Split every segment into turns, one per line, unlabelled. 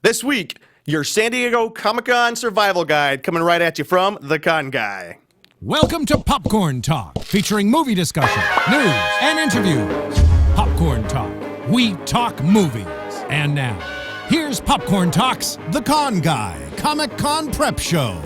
This week, your San Diego Comic-Con survival guide coming right at you from The Con Guy.
Welcome to Popcorn Talk, featuring movie discussion, news, and interviews. Popcorn Talk. We talk movies. And now, here's Popcorn Talk's The Con Guy, Comic-Con Prep Show.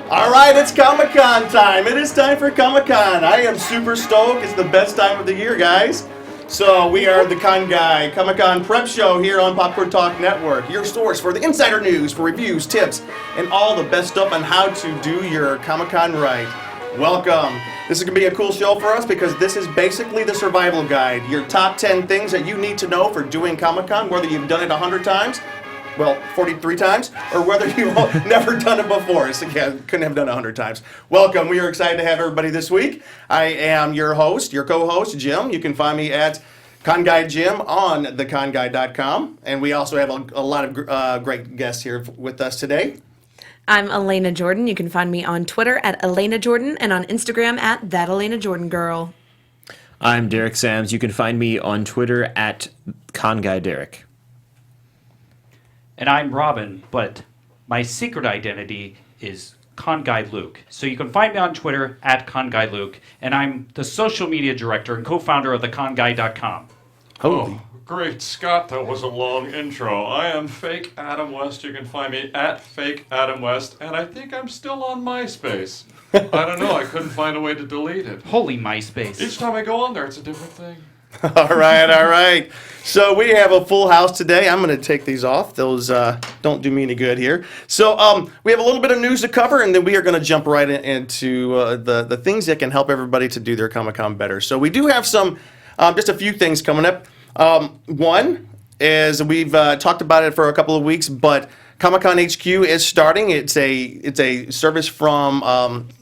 All right, it's Comic-Con time. It is time for Comic-Con. I am super stoked. It's the best time of the year, guys. So we are The Con Guy, Comic-Con Prep Show here on Popcorn Talk Network, your source for the insider news, for reviews, tips, and all the best stuff on how to do your Comic-Con right. Welcome. This is going to be a cool show for us because this is basically the survival guide, your top 10 things that you need to know for doing Comic-Con, whether you've done it 100 times, well, 43 times, or whether you've never done it before. So, yeah, couldn't have done it 100 times. Welcome. We are excited to have everybody this week. I am your host, your co-host, Jim. You can find me at Con Guy Jim on theconguy.com. And we also have a lot of great guests here with us today.
I'm Elena Jordan. You can find me on Twitter at Elena Jordan and on Instagram at That Elena Jordan Girl.
I'm Derek Sams. You can find me on Twitter at ConGuyDerek.
And I'm Robin, but my secret identity is Con Guy Luke. So you can find me on Twitter at Con Guy Luke, and I'm the social media director and co-founder of theconguy.com.
Oh, great Scott, that was a long intro. I am Fake Adam West. You can find me at Fake Adam West, and I think I'm still on MySpace. I don't know, I couldn't find a way to delete it.
Holy MySpace.
Each time I go on there, it's a different thing.
All right. So we have a full house today. I'm going to take these off. Those don't do me any good here. So we have a little bit of news to cover, and then we are going to jump right into the things that can help everybody to do their Comic-Con better. So we do have some, just a few things coming up. One is we've talked about it for a couple of weeks, but Comic-Con HQ is starting. It's a service from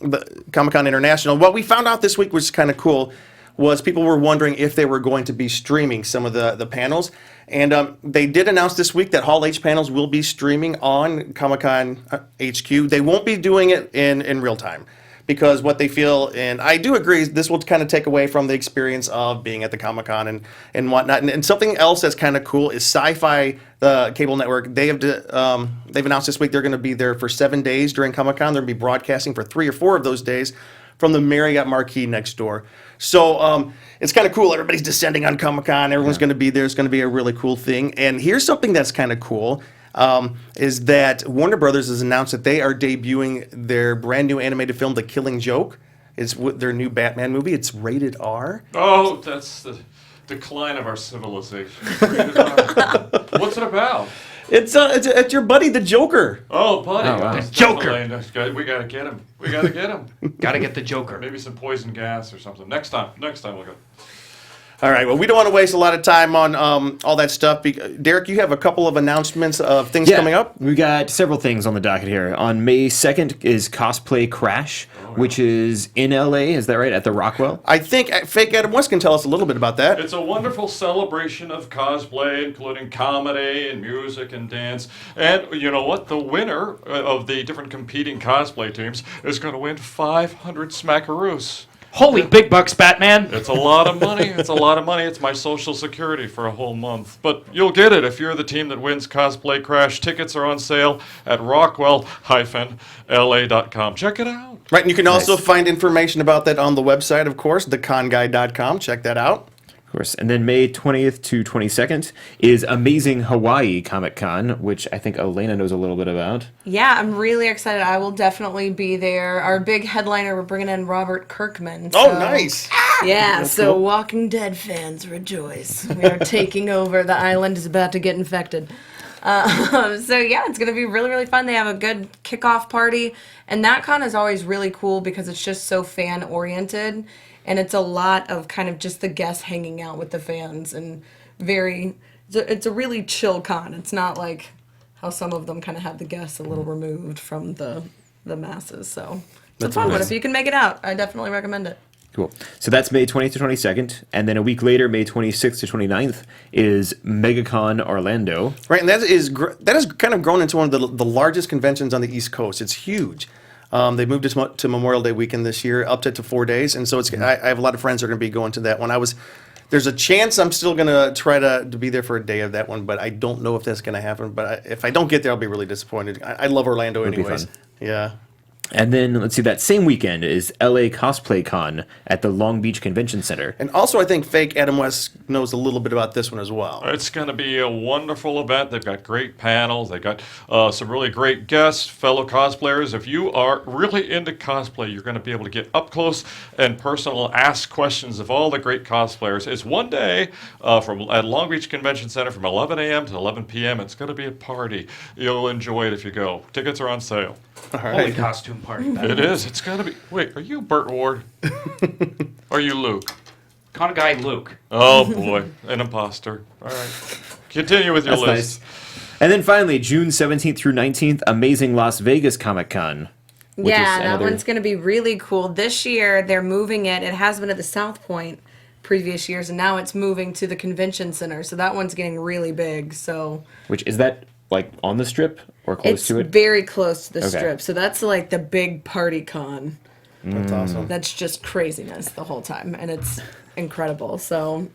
the Comic-Con International. What we found out this week was kind of cool was people were wondering if they were going to be streaming some of the panels. And they did announce this week that Hall H panels will be streaming on Comic-Con HQ. They won't be doing it in real time because what they feel, and I do agree, this will kind of take away from the experience of being at the Comic-Con and whatnot. And something else that's kind of cool is Sci-Fi, the cable network. They've announced this week they're going to be there for 7 days during Comic-Con. They're going to be broadcasting for 3 or 4 of those days from the Marriott Marquis next door. So it's kind of cool. Everybody's descending on Comic-Con. Everyone's going to be there. It's going to be a really cool thing. And here's something that's kind of cool, is that Warner Brothers has announced that they are debuting their brand new animated film, The Killing Joke. It's their new Batman movie. It's rated R.
Oh, that's the decline of our civilization. Rated R. What's it about?
It's your buddy, the Joker.
Oh, buddy.
Oh, wow.
That's
Joker.
We gotta get him. We gotta get him.
Gotta get the Joker.
Maybe some poison gas or something. Next time we'll go.
All right. Well, we don't want to waste a lot of time on all that stuff. Derek, you have a couple of announcements of things coming up.
We got several things on the docket here. On May 2nd is Cosplay Crash, which is in LA. Is that right? At the Rockwell?
I think Fake Adam West can tell us a little bit about that.
It's a wonderful celebration of cosplay, including comedy and music and dance. And you know what? The winner of the different competing cosplay teams is going to win 500 smackaroos.
Holy big bucks, Batman.
It's a lot of money. It's my social security for a whole month. But you'll get it if you're the team that wins Cosplay Crash. Tickets are on sale at rockwell-la.com. Check it out.
Right, and you can also find information about that on the website, of course, theconguy.com. Check that out.
Of course. And then May 20th to 22nd is Amazing Hawaii Comic-Con, which I think Elena knows a little bit about.
Yeah, I'm really excited. I will definitely be there. Our big headliner, we're bringing in Robert Kirkman.
Oh, nice.
Yeah, so cool. Walking Dead fans rejoice. We are taking over. The island is about to get infected. So yeah, it's going to be really, really fun. They have a good kickoff party. And that con is always really cool because it's just so fan-oriented. And it's a lot of kind of just the guests hanging out with the fans and it's a really chill con. It's not like how some of them kind of have the guests a little removed from the masses. So it's a fun one. If you can make it out, I definitely recommend it.
Cool. So that's May 20th to 22nd. And then a week later, May 26th to 29th, is MegaCon Orlando.
Right, and that has kind of grown into one of the largest conventions on the East Coast. It's huge. They moved it to Memorial Day weekend this year, upped it to 4 days, and so I have a lot of friends that are going to be going to that one. I was There's a chance I'm still gonna try to be there for a day of that one, but I don't know if that's gonna happen. But if I don't get there, I'll be really disappointed. I love Orlando
It'll be
anyways.
fun.
Yeah.
And then let's see, that same weekend is LA Cosplay Con at the Long Beach Convention Center.
And also, I think fake Adam West knows a little bit about this one as well.
It's going to be a wonderful event. They've got great panels. They've got some really great guests, fellow cosplayers. If you are really into cosplay, you're going to be able to get up close and personal, ask questions of all the great cosplayers. It's one day at Long Beach Convention Center from 11 a.m. to 11 p.m. It's going to be a party. You'll enjoy it if you go. Tickets are on sale.
All
Holy
right.
costume party.
It is. It's going to be. Wait, are you Burt Ward? Are you Luke?
Con guy Luke.
Oh boy, an imposter. All right. Continue with your
That's
list.
nice. And then finally, June 17th through 19th, amazing Las Vegas Comic Con.
Yeah, that one's going to be really cool. This year, they're moving it. It has been at the South Point previous years, and now it's moving to the convention center. So that one's getting really big. So
Which is that like on the strip or close
it's
to it?
very close to the
Okay.
strip. So that's like the big party con.
That's awesome.
That's just craziness the whole time, and it's incredible. So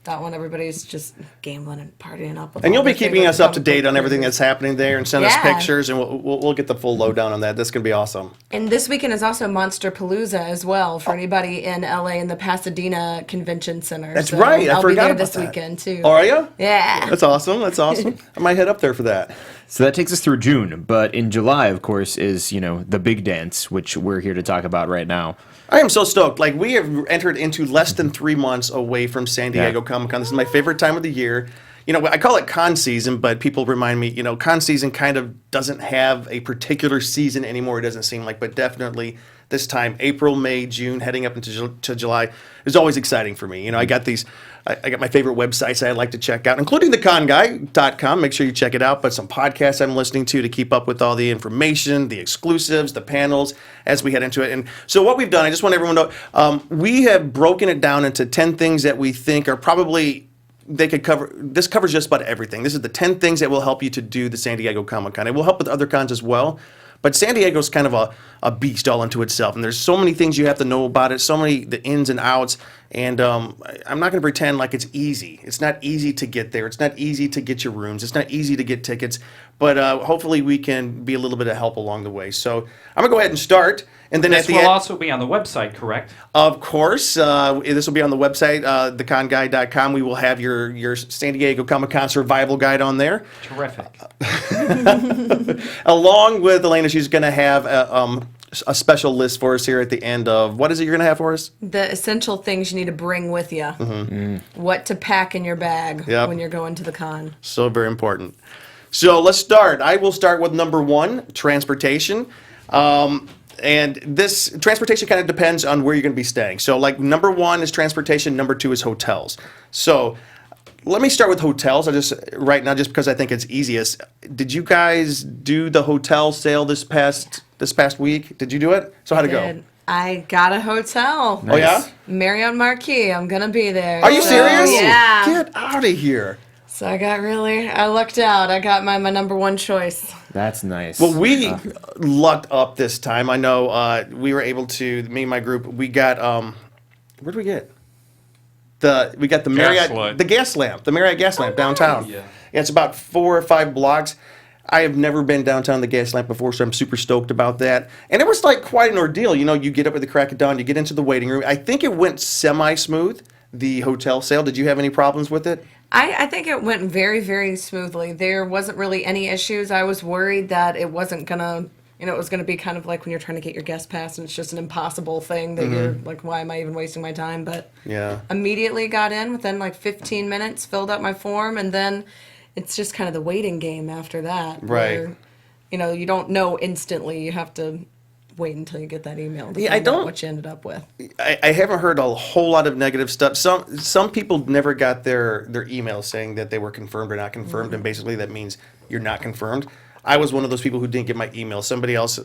that one, everybody's just gambling and partying up. With
And
all
you'll be
their
keeping
favorite
us up to
comic
date
book
on everything
characters.
that's happening there, and send us
Yeah.
pictures, and we'll get the full lowdown on that. That's gonna be awesome.
And this weekend is also Monster Palooza as well for anybody in LA in the Pasadena Convention Center.
That's
So
right. I
I'll
forgot
be there
about
this
that.
weekend too.
Oh, are you?
Yeah.
That's awesome. That's awesome. I might head up there for that.
So that takes us through June, but in July, of course, is, the big dance, which we're here to talk about right now.
I am so stoked. Like, we have entered into less than 3 months away from San Diego
Yeah.
Comic Con. This is my favorite time of the year. I call it con season, but people remind me, con season kind of doesn't have a particular season anymore, it doesn't seem like, but definitely this time, April, May, June, heading up into July, is always exciting for me. I got I got my favorite websites I like to check out, including theconguy.com. Make sure you check it out, but some podcasts I'm listening to keep up with all the information, the exclusives, the panels, as we head into it. And so what we've done, I just want everyone to know, we have broken it down into 10 things that we think are probably they could cover. This covers just about everything. This is the 10 things that will help you to do the San Diego Comic Con. It will help with other cons as well. But San Diego's kind of a beast all unto itself, and there's so many things you have to know about it, so many the ins and outs, and I'm not going to pretend like it's easy. It's not easy to get there. It's not easy to get your rooms. It's not easy to get tickets, but hopefully we can be a little bit of help along the way. So I'm going to go ahead and start, and then
This
at the
will
end,
also be on the website, correct?
of course, this will be on the website, theconguide.com. We will have your San Diego Comic-Con survival guide on there.
Terrific.
Along with Elena, she's going to have a special list for us here at the end of, what is it you're going to have for us?
The essential things you need to bring with you. What to pack in your bag
Yep.
when you're going to the con.
So very important. So let's start. I will start with number 1, transportation. And this transportation kind of depends on where you're going to be staying. So like number 1 is transportation, number 2 is hotels. So let me start with hotels. Just because I think it's easiest. Did you guys do the hotel sale this past week? Did you do it? So how'd it go?
I got a hotel.
Oh yeah?
Marriott Marquis. I'm gonna be there.
Are you
So,
serious?
Yeah.
Get out of here.
So I lucked out. I got my number 1 choice.
That's nice.
Well, we lucked up this time. I know we were able to, me and my group, we got, what did we get? We got the Marriott,
light.
the Marriott gas lamp downtown.
Yeah.
It's about 4 or 5 blocks. I have never been downtown the gas lamp before, so I'm super stoked about that. And it was like quite an ordeal. You get up at the crack of dawn, you get into the waiting room. I think it went semi-smooth, the hotel sale. Did you have any problems with it?
I think it went very, very smoothly. There wasn't really any issues. I was worried that it wasn't gonna, it was gonna be kind of like when you're trying to get your guest pass and it's just an impossible thing that you're like, why am I even wasting my time? But
Yeah.
immediately got in within like 15 minutes, filled out my form, and then it's just kind of the waiting game after that.
Right.
Where, you don't know instantly. You have to wait until you get that email to
Yeah,
find
I
out
don't-
what you ended up with.
I haven't heard a whole lot of negative stuff. Some people never got their email saying that they were confirmed or not confirmed, and basically that means you're not confirmed. I was one of those people who didn't get my email. Somebody else,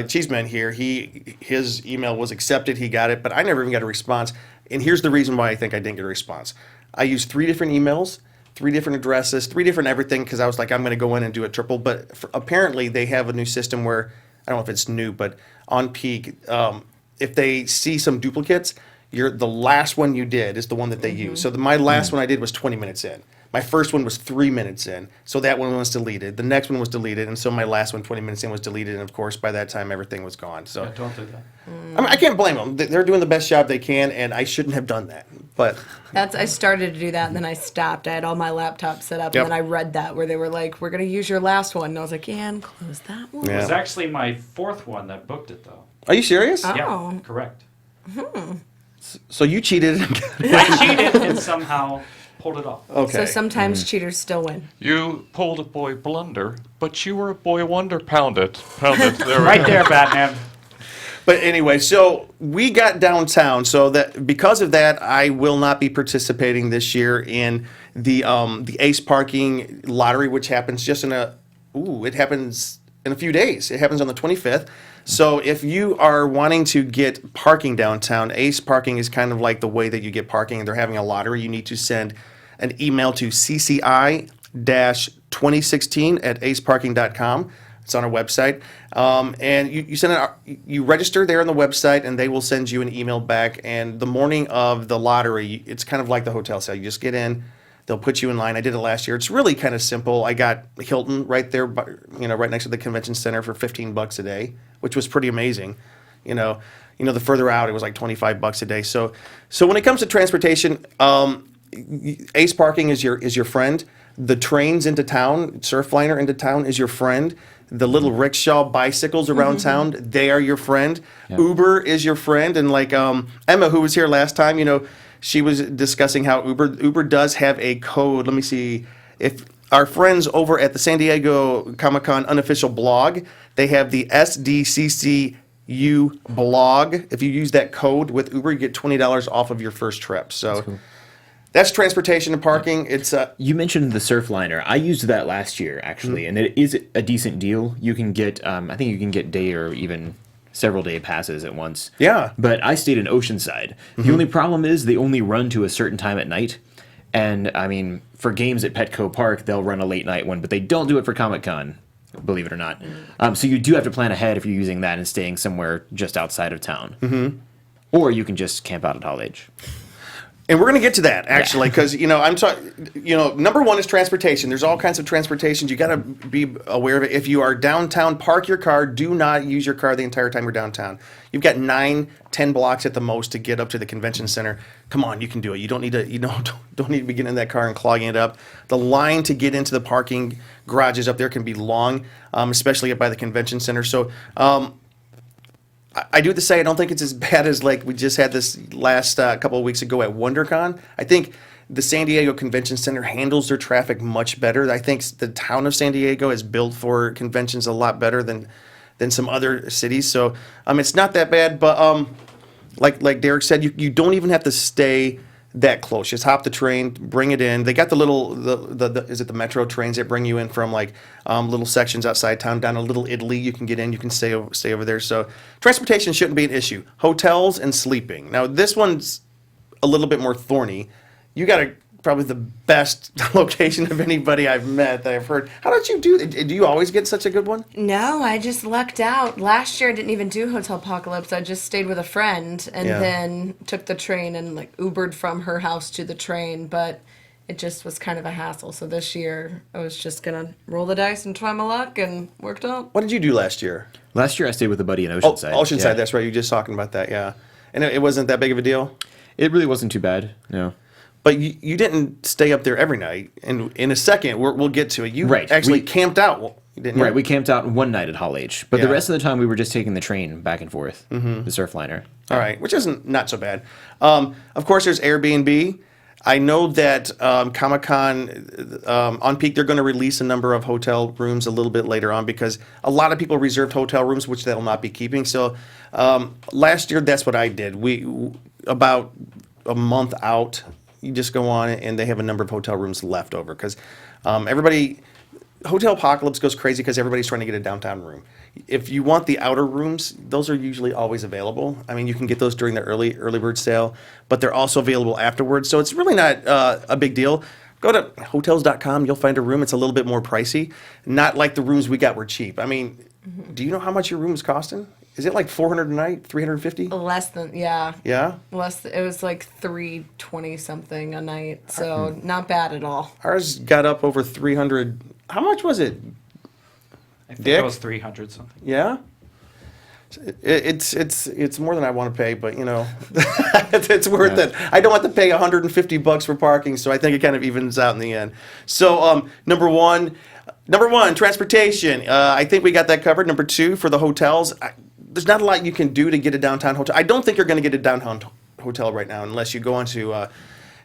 Cheeseman here, his email was accepted, he got it, but I never even got a response. And here's the reason why I think I didn't get a response. I used 3 different emails, 3 different addresses, 3 different everything, because I was like, I'm going to go in and do a triple. But apparently they have a new system where, I don't know if it's new, but on peak, if they see some duplicates, the last one you did is the one that they use. So my last one I did was 20 minutes in. My first one was 3 minutes in, so that one was deleted. The next one was deleted, and so my last one, 20 minutes in, was deleted. And of course, by that time, everything was gone. So
Don't do that.
I mean, I can't blame them. They're doing the best job they can, and I shouldn't have done that. But
I started to do that, and then I stopped. I had all my laptops set up,
Yep.
and then I read that where they were like, "We're gonna use your last one," and I was like, "Yeah, and close that one."
It was
Yeah.
actually my fourth one that booked it, though.
are you serious?
Oh.
Yeah, correct.
So you cheated.
I cheated and somehow pulled it off.
Okay.
So sometimes cheaters still win.
You pulled a boy blunder, but you were a boy wonder. Pound it. Pound it. There we
Right
go.
there, Batman.
But anyway, so we got downtown. So that because of that, I will not be participating this year in the Ace Parking lottery, which happens just it happens in a few days. It happens on the 25th. So if you are wanting to get parking downtown, Ace Parking is kind of like the way that you get parking, and they're having a lottery. You need to send an email to cci-2016@aceparking.com. It's on our website. And you send you register there on the website, and they will send you an email back. And the morning of the lottery, it's kind of like the hotel sale. You just get in, they'll put you in line. I did it last year. It's really kind of simple. I got Hilton right there, right next to the convention center for $15 a day, which was pretty amazing. The further out, it was like $25 a day. So when it comes to transportation, Ace Parking is your friend. The trains into town, Surfliner into town is your friend. The little rickshaw bicycles around town, they are your friend.
Yep.
Uber is your friend. And like Emma, who was here last time, she was discussing how Uber does have a code. Let me see. If our friends over at the San Diego Comic-Con unofficial blog, they have the SDCCU blog. If you use that code with Uber, you get $20 off of your first trip. So that's transportation and parking. It's
You mentioned the Surfliner. I used that last year, actually, and it is a decent deal. You can get, I think you can get day or even several day passes at once.
Yeah.
But I stayed in Oceanside. The only problem is they only run to a certain time at night. And, I mean, for games at Petco Park, they'll run a late night one, but they don't do it for Comic-Con, believe it or not. So you do have to plan ahead if you're using that and staying somewhere just outside of town. Or you can just camp out at Hall H.
And we're going to get to that, actually, because, I'm talking, number one is transportation. There's all kinds of transportations. You got to be aware of it. If you are downtown, park your car. Do not use your car the entire time you're downtown. You've got 9-10 blocks at the most to get up to the convention center. Come on, you can do it. You don't need to, don't need to be getting in that car and clogging it up. The line to get into the parking garages up there can be long, especially up by the convention center. So, I do have to say, I don't think it's as bad as like we just had this last couple of weeks ago at WonderCon. I think the San Diego Convention Center handles their traffic much better. I think the town of San Diego is built for conventions a lot better than some other cities. So it's not that bad. But like Derek said, you don't even have to stay that close. Just hop the train, bring it in. They got the little is it the metro trains that bring you in from like little sections outside town down to Little Italy. You can get in. You can stay over there. So transportation shouldn't be an issue. Hotels and sleeping. Now this one's a little bit more thorny. You got probably the best location of anybody I've met that I've heard. How did you do? Do you always get such a good one?
No, I just lucked out. Last year I didn't even do Hotel Apocalypse. I just stayed with a friend and then took the train and like Ubered from her house to the train, but it just was kind of a hassle. So this year I was just gonna roll the dice and try my luck, and worked out.
What did you do last year?
Last year I stayed with a buddy in Oceanside.
Oceanside,
Yeah.
that's right. You were just talking about that, yeah. And it wasn't that big of a deal?
It really wasn't too bad, no.
But you didn't stay up there every night. And in a second, we'll get to it. You
Right.
actually camped out, didn't you?
Right, we camped out one night at Hall H, but
Yeah.
the rest of the time we were just taking the train back and forth, the Surfliner.
All right, which isn't not so bad. Of course, there's Airbnb. I know that Comic-Con, on peak, they're going to release a number of hotel rooms a little bit later on because a lot of people reserved hotel rooms, which they'll not be keeping. So last year, that's what I did. About a month out, you just go on and they have a number of hotel rooms left over because Hotel Apocalypse goes crazy because everybody's trying to get a downtown room. If you want the outer rooms, those are usually always available. I mean, you can get those during the early bird sale, but they're also available afterwards. So it's really not a big deal. Go to hotels.com, you'll find a room. It's a little bit more pricey. Not like the rooms we got were cheap. I mean, do you know how much your room is costing? is it like 400 a night, 350?
Less than, yeah.
Yeah.
It was like 320 something a night, so not bad at all.
Ours got up over 300. How much was it?
I think
Dick?
it was 300 something.
Yeah. It's more than I want to pay, but you know, it's worth it. I don't want to pay $150 for parking, so I think it kind of evens out in the end. So number one, transportation. I think we got that covered. Number two, for the hotels, there's not a lot you can do to get a downtown hotel. I don't think you're going to get a downtown hotel right now unless you go onto.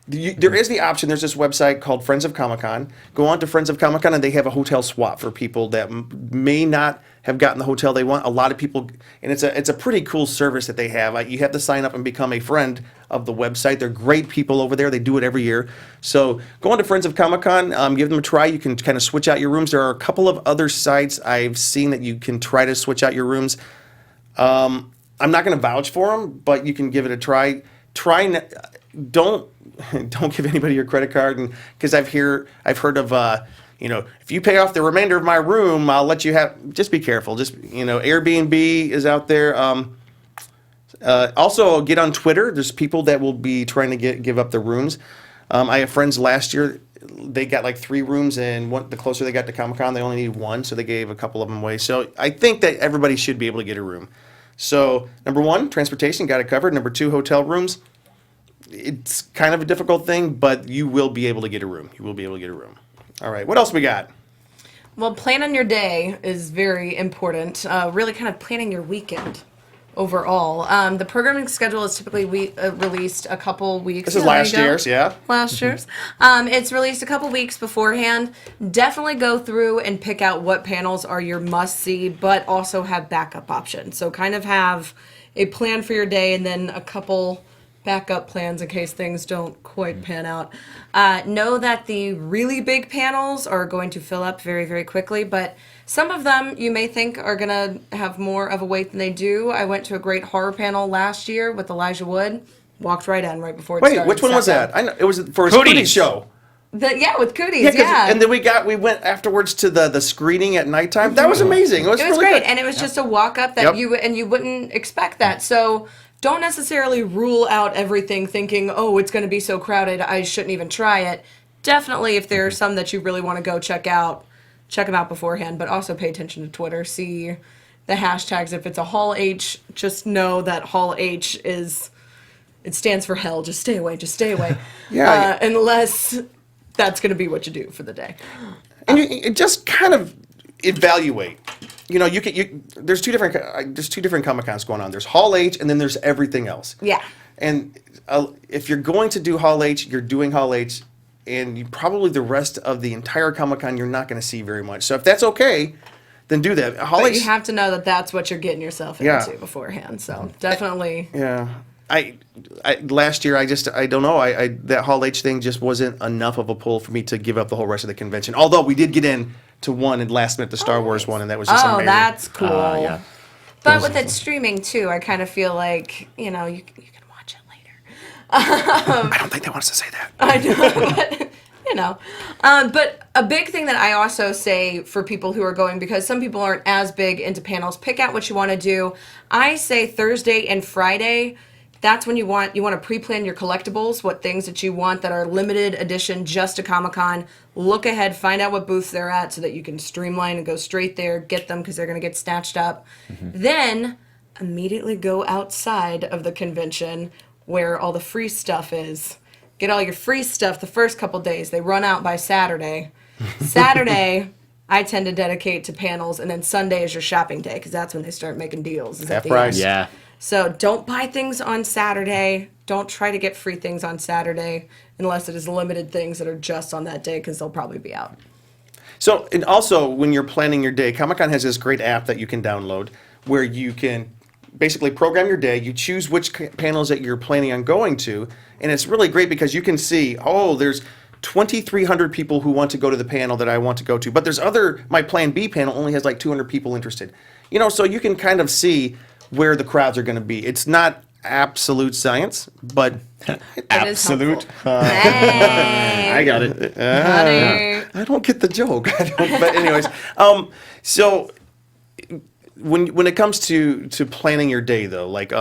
There is the option. There's this website called Friends of Comic-Con. Go on to Friends of Comic-Con, and they have a hotel swap for people that may not have gotten the hotel they want. A lot of people, and it's a pretty cool service that they have. You have to sign up and become a friend of the website. They're great people over there. They do it every year. So go on to Friends of Comic-Con, give them a try. You can kind of switch out your rooms. There are a couple of other sites I've seen that you can try to switch out your rooms. I'm not going to vouch for them, but you can give it a try. Don't give anybody your credit card, and because I've heard of if you pay off the remainder of my room, I'll let you have. Just be careful. Just Airbnb is out there. Also, get on Twitter. There's people that will be trying to give up their rooms. I have friends last year. They got like 3 rooms, and the closer they got to Comic-Con, they only need 1, so they gave a couple of them away. So I think that everybody should be able to get a room. So number 1, transportation, got it covered. Number 2, hotel rooms. It's kind of a difficult thing, but you will be able to get a room. All right, what else we got?
Well, planning your day is very important. Really kind of planning your weekend overall. The programming schedule is typically released a couple weeks.
This is last year's, yeah.
Last year's. It's released a couple weeks beforehand. Definitely go through and pick out what panels are your must-see, but also have backup options. So kind of have a plan for your day and then a couple backup plans in case things don't quite pan out. Know that the really big panels are going to fill up very, very quickly, but some of them you may think are going to have more of a wait than they do. I went to a great horror panel last year with Elijah Wood. Walked right in right before it started.
Wait, which one was
Sat
that?
down.
I know it was for a
Cooties.
Cooties show.
With Cooties,
'cause-
yeah.
And then we went afterwards to the screening at nighttime. That was amazing. It was
It was
really
great,
good.
and it was just a walk up that
Yep.
you wouldn't expect that. So don't necessarily rule out everything thinking, oh, it's going to be so crowded, I shouldn't even try it. Definitely, if there are some that you really want to go check them out beforehand, but also pay attention to Twitter. See the hashtags. If it's a Hall H, just know that Hall H it stands for hell. Just stay away.
Yeah.
Unless that's going to be what you do for the day.
And you just kind of evaluate. There's two different Comic-Cons going on. There's Hall H, and then there's everything else.
Yeah.
And if you're going to do Hall H, you're doing Hall H, and probably the rest of the entire Comic-Con you're not going to see very much. So if that's okay, then do that. Hall
But
H.
you have to know that that's what you're getting yourself
Yeah.
into beforehand. So definitely.
Yeah. I last year I don't know, that Hall H thing just wasn't enough of a pull for me to give up the whole rest of the convention. Although we did get in to one at last minute, the Star Wars one, and that was just amazing.
That's cool.
Yeah.
But with it streaming too, I kind of feel like you can watch it later.
I don't think they want us to say that.
I know, but but a big thing that I also say for people who are going, because some people aren't as big into panels, pick out what you want to do. I say Thursday and Friday. That's when you want to pre-plan your collectibles, what things that you want that are limited edition just to Comic-Con. Look ahead, find out what booths they're at so that you can streamline and go straight there, get them because they're going to get snatched up. Then immediately go outside of the convention where all the free stuff is. Get all your free stuff the first couple days. They run out by Saturday. Saturday, I tend to dedicate to panels, and then Sunday is your shopping day because that's when they start making deals. is at
Half
the
price.
end.
Yeah.
So don't buy things on Saturday. Don't try to get free things on Saturday unless it is limited things that are just on that day because they'll probably be out.
So, and also when you're planning your day, Comic-Con has this great app that you can download where you can basically program your day. You choose which panels that you're planning on going to, and it's really great because you can see, there's 2,300 people who want to go to the panel that I want to go to, but there's my Plan B panel only has like 200 people interested. So you can kind of see where the crowds are going to be. It's not absolute science, but
Absolute.
Hey. I got it.
Honey.
I don't get the joke. But anyways, so when it comes to planning your day though, like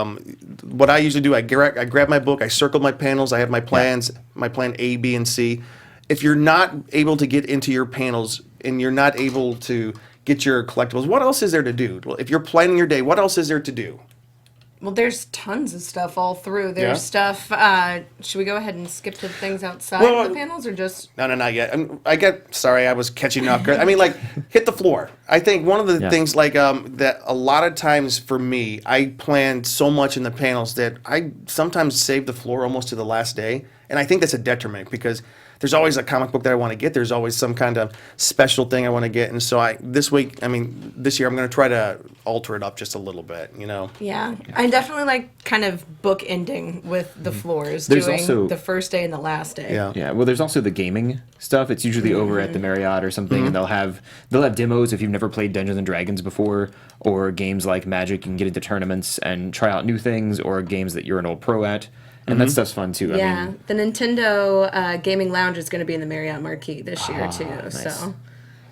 what I usually do, I grab my book, I circle my panels, I have my plans, my plan A, B, and C. If you're not able to get into your panels and you're not able to get your collectibles, what else is there to do? Well, if you're planning your day, what else is there to do?
Well, there's tons of stuff all through. There's stuff. Should we go ahead and skip to the things outside of the panels, or just?
No, not yet. Sorry, I was catching you off guard. I mean, like, hit the floor. I think one of the things, like, that a lot of times for me, I plan so much in the panels that I sometimes save the floor almost to the last day. And I think that's a detriment because there's always a comic book that I want to get. There's always some kind of special thing I want to get. And so this year, I'm going to try to alter it up just a little bit, you know?
Yeah. I definitely like kind of book ending with the floors,
There's
doing
also-
the first day and the last day.
Yeah.
Yeah, well, there's also the gaming stuff. It's usually over at the Marriott or something, and they'll have demos if you've never played Dungeons and Dragons before, or games like Magic. You can get into tournaments and try out new things, or games that you're an old pro at, and that stuff's fun too.
Yeah,
I mean,
the Nintendo Gaming Lounge is going to be in the Marriott Marquis this year too. So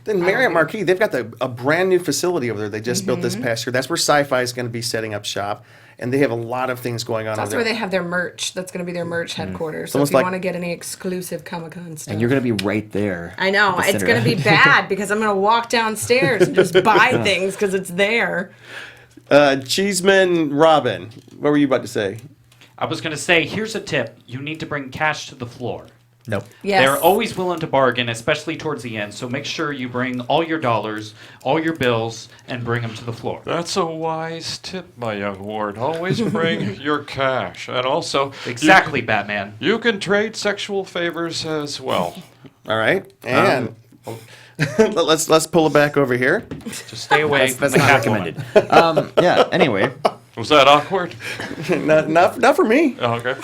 Then Marriott Marquis, they've got a brand new facility over there they just built this past year. That's where Sci-Fi is going to be setting up shop, and they have a lot of things going on
that's
over
where
there.
they have their merch. That's going to be their merch headquarters. So
almost
if you
like-
want to get any exclusive Comic-Con stuff,
and you're going to be right there.
I know
at the
it's
center.
going to be bad because I'm going to walk downstairs and just buy things because it's there.
Cheeseman Robin, what were you about to say?
I was going to say, here's a tip. You need to bring cash to the floor.
Nope.
Yes.
They're always willing to bargain, especially towards the end. So make sure you bring all your dollars, all your bills, and bring them to the floor.
That's a wise tip, my young ward. Always bring your cash. And also,
Exactly, Batman.
you can trade sexual favors as well.
All right, and let's pull it back over here.
Just stay away from
That's
the
not
Catwoman.
recommended. Yeah. Anyway,
Was that awkward?
not for me.
Oh, okay.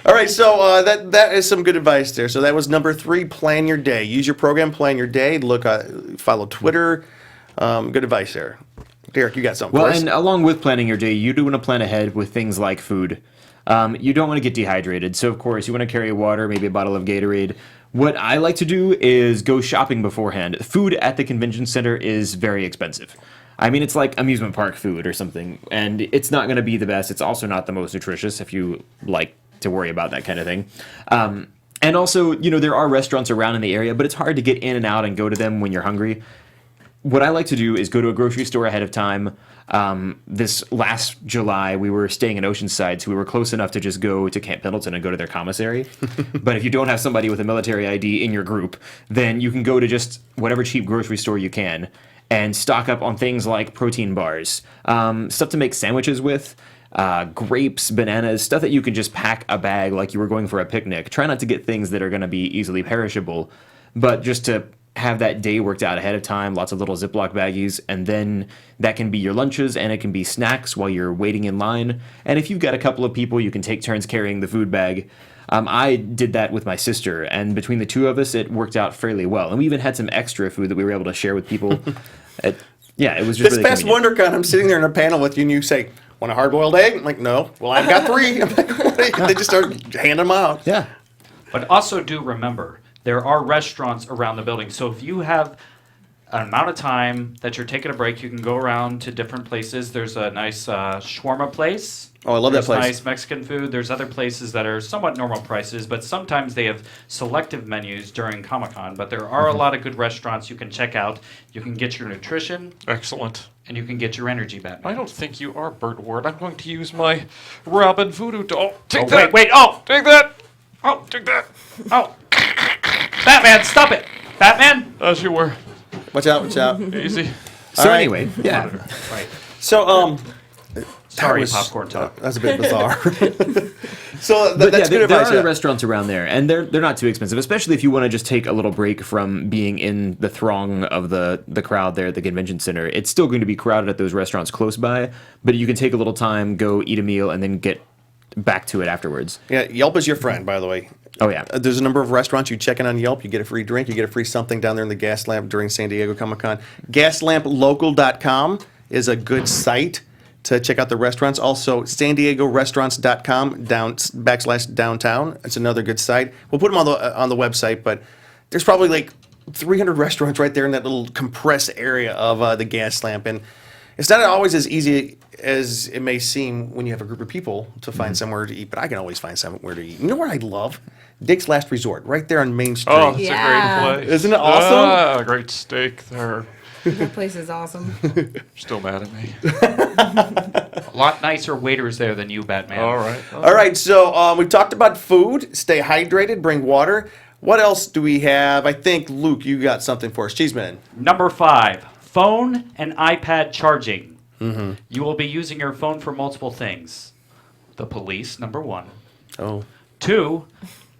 All right, so that is some good advice there. So that was number 3. Plan your day. Use your program. Plan your day. Follow Twitter. Good advice there. Derek, you got something
well,
for us?
and along with planning your day, you do want to plan ahead with things like food. You don't want to get dehydrated, so of course you want to carry water, maybe a bottle of Gatorade. What I like to do is go shopping beforehand. Food at the convention center is very expensive. I mean, it's like amusement park food or something, and it's not going to be the best. It's also not the most nutritious if you like to worry about that kind of thing. And also, there are restaurants around in the area, but it's hard to get in and out and go to them when you're hungry. What I like to do is go to a grocery store ahead of time. This last July, we were staying in Oceanside, so we were close enough to just go to Camp Pendleton and go to their commissary. But if you don't have somebody with a military ID in your group, then you can go to just whatever cheap grocery store you can and stock up on things like protein bars, stuff to make sandwiches with, grapes, bananas, stuff that you can just pack a bag like you were going for a picnic. Try not to get things that are going to be easily perishable, but just to have that day worked out ahead of time, lots of little Ziploc baggies, and then that can be your lunches and it can be snacks while you're waiting in line. And if you've got a couple of people, you can take turns carrying the food bag. I did that with my sister, and between the two of us, it worked out fairly well. And we even had some extra food that we were able to share with people. It was just
This
really
past
convenient.
WonderCon, I'm sitting there in a panel with you, and you say, "Want a hard-boiled egg?" I'm like, "No." Well, I've got 3. I'm like, "What?" They just start handing them out.
Yeah.
But also do remember, there are restaurants around the building. So if you have an amount of time that you're taking a break, you can go around to different places. There's a nice shawarma place.
Oh, I love that
There's
place.
nice Mexican food. There's other places that are somewhat normal prices, but sometimes they have selective menus during Comic-Con. But there are a lot of good restaurants you can check out. You can get your nutrition,
Excellent.
and you can get your energy back.
I don't think you are Bert Ward. I'm going to use my Robin Voodoo doll. Take
Oh,
that.
wait, oh!
Take that. Oh, take that.
Oh! Batman, stop it! Batman?
As you were.
Watch out! Watch out!
Easy.
So
All right.
anyway, yeah.
Right.
So,
Sorry,
was-
popcorn talk.
that's a bit bizarre. So
But
that's
yeah,
good
there
advice.
are
Yeah.
restaurants around there, and they're not too expensive, especially if you want to just take a little break from being in the throng of the crowd there at the convention center. It's still going to be crowded at those restaurants close by, but you can take a little time, go eat a meal, and then get back to it afterwards.
Yeah, Yelp is your friend, by the way.
Oh yeah.
There's a number of restaurants you check in on Yelp. You get a free drink. You get a free something down there in the Gas Lamp during San Diego Comic-Con. GasLampLocal.com is a good site to check out the restaurants. Also, SanDiegoRestaurants.com /downtown. It's another good site. We'll put them on the website, but there's probably like 300 restaurants right there in that little compressed area of the gas lamp. And it's not always as easy as it may seem when you have a group of people to find somewhere to eat, but I can always find somewhere to eat. You know what I love? Dick's Last Resort, right there on Main Street.
Oh, that's
Yeah.
a great place.
Isn't it awesome?
Ah, great steak there.
That place is awesome.
Still mad at me.
A lot nicer waiters there than you, Batman.
All right.
All right, so we talked about food. Stay hydrated, bring water. What else do we have? I think, Luke, you got something for us. Cheeseman.
Number 5, phone and iPad charging. You will be using your phone for multiple things. The police, number 1.
Oh.
2,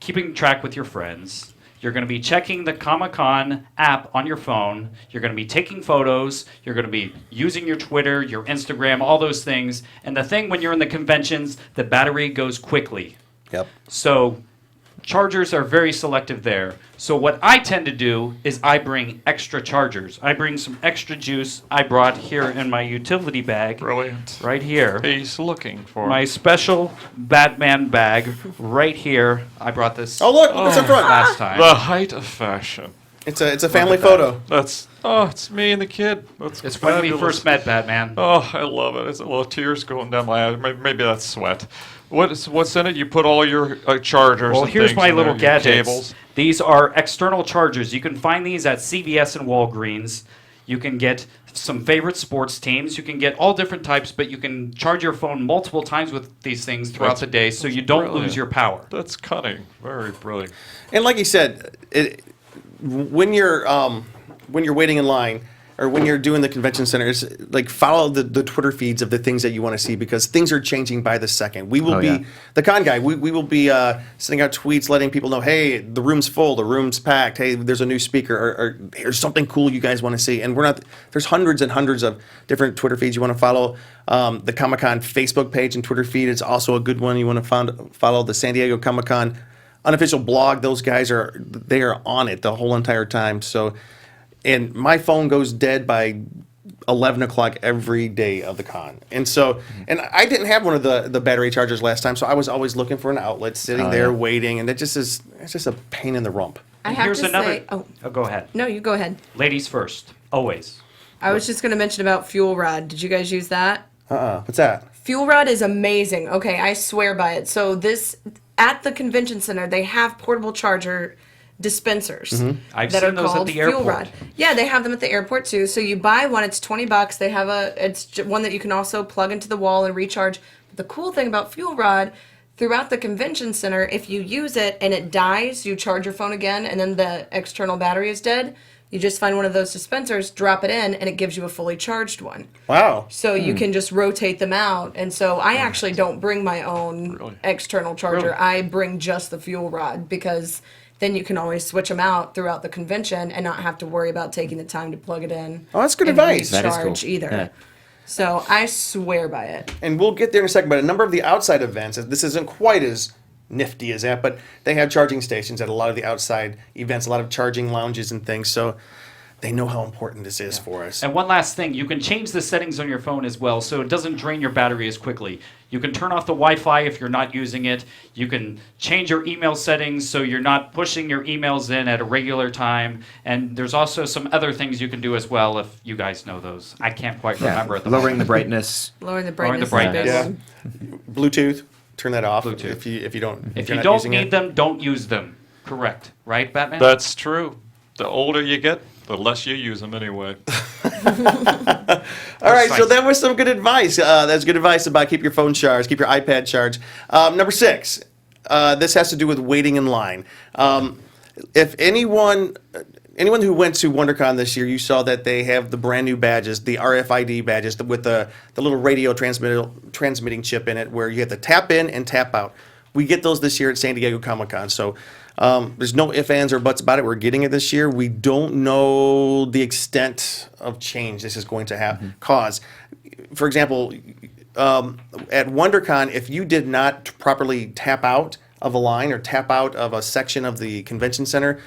keeping track with your friends. You're going to be checking the Comic-Con app on your phone. You're going to be taking photos. You're going to be using your Twitter, your Instagram, all those things. And the thing when you're in the conventions, the battery goes quickly.
Yep.
So chargers are very selective there. So what I tend to do is I bring extra chargers. I bring some extra juice I brought here in my utility bag.
Brilliant.
Right here.
He's looking for
My special Batman bag right here. I brought this
Oh, look, it's in front.
last time.
the height of fashion.
It's a family photo.
It's me and the kid. That's
It's when we
fabulous.
first met, Batman.
Oh, I love it. It's a little tears going down my eyes. Maybe that's sweat. What's in it? You put all your chargers.
Well,
and
here's
things
my
in
little
there, your
gadgets.
Cables.
These are external chargers. You can find these at CVS and Walgreens. You can get some favorite sports teams. You can get all different types, but you can charge your phone multiple times with these things throughout the day so you don't
brilliant.
lose your power.
That's cunning. Very brilliant.
And like you said, when you're waiting in line or when you're doing the convention centers, like follow the Twitter feeds of the things that you want to see because things are changing by the second. We will be the con guy. We will be sending out tweets letting people know, hey, the room's full, the room's packed. Hey, there's a new speaker, or here's something cool you guys want to see. And we're not. There's hundreds and hundreds of different Twitter feeds you want to follow. The Comic-Con Facebook page and Twitter feed is also a good one. You want to follow the San Diego Comic-Con unofficial blog. Those guys are on it the whole entire time. So. And my phone goes dead by 11 o'clock every day of the con. And so, and I didn't have one of the battery chargers last time, so I was always looking for an outlet, sitting there waiting, and it's just a pain in the rump.
I have
Here's
to
another.
say, oh,
Go ahead.
no, you go ahead.
Ladies first, always.
I was just going to mention about Fuel Rod. Did you guys use that?
What's that?
Fuel Rod is amazing. Okay, I swear by it. So at the convention center, they have portable charger dispensers
I've
that
seen
are
those at
called
the
Fuel
airport.
Rod. Yeah, they have them at the airport too. So you buy one, it's $20. They have one that you can also plug into the wall and recharge. But the cool thing about Fuel Rod, throughout the convention center, if you use it and it dies, you charge your phone again, and then the external battery is dead. You just find one of those dispensers, drop it in, and it gives you a fully charged one.
Wow.
So you can just rotate them out. And so I actually don't bring my own external charger. I bring just the Fuel Rod because then you can always switch them out throughout the convention and not have to worry about taking the time to plug it in.
Oh, that's good
and
advice.
That is cool.
recharge either.
Yeah.
So I swear by it.
And we'll get there in a second, but a number of the outside events, this isn't quite as nifty as that, but they have charging stations at a lot of the outside events, a lot of charging lounges and things, so they know how important this is for us.
And one last thing, you can change the settings on your phone as well so it doesn't drain your battery as quickly. You can turn off the Wi-Fi if you're not using it. You can change your email settings so you're not pushing your emails in at a regular time. And there's also some other things you can do as well if you guys know those. I can't quite remember at the
Lowering
moment.
the brightness.
Lowering the
Lowering the
brightness. is a
brightness.
big one.
Bluetooth, turn that off
Bluetooth.
if you don't.
If
you're
you
not
don't
using
need
it.
them, don't use them. Correct. Right, Batman?
That's true. The older you get, the less you use them anyway.
All right, so that was some good advice. That's good advice about keep your phone charged, keep your iPad charged. Number 6, this has to do with waiting in line. If anyone who went to WonderCon this year, you saw that they have the brand new badges, the RFID badges with the little radio transmitting chip in it, where you have to tap in and tap out. We get those this year at San Diego Comic-Con, so there's no ifs, ands, or buts about it. We're getting it this year. We don't know the extent of change this is going to cause. For example, at WonderCon, if you did not properly tap out of a line or tap out of a section of the convention center,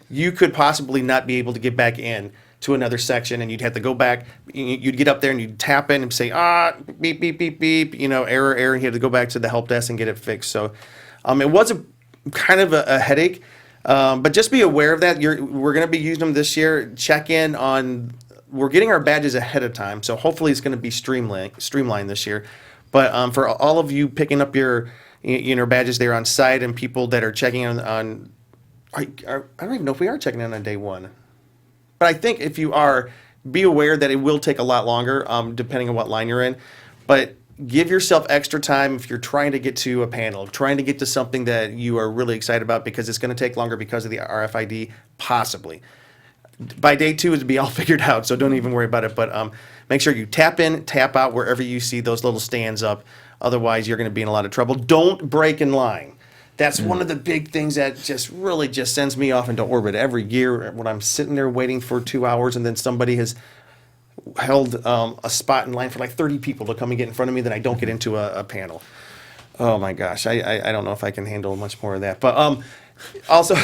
you could possibly not be able to get back in to another section, and you'd have to go back. You'd get up there and you'd tap in and say, beep, beep, beep, beep, error, and you had to go back to the help desk and get it fixed. So it was a kind of a headache. But just be aware of that. We're going to be using them this year. Check in on. We're getting our badges ahead of time, so hopefully it's going to be streamlined this year. But for all of you picking up your badges there on site and people that are checking on I don't even know if we are checking in on day one. But I think if you are, be aware that it will take a lot longer, depending on what line you're in. But give yourself extra time if you're trying to get to a panel, trying to get to something that you are really excited about, because it's going to take longer because of the RFID, possibly. By day 2, it'll be all figured out, so don't even worry about it. But make sure you tap in, tap out wherever you see those little stands up. Otherwise, you're going to be in a lot of trouble. Don't break in line. That's one of the big things that just really just sends me off into orbit every year when I'm sitting there waiting for 2 hours and then somebody has held a spot in line for like 30 people to come and get in front of me, then I don't get into a panel. Oh my gosh, I don't know if I can handle much more of that. But also,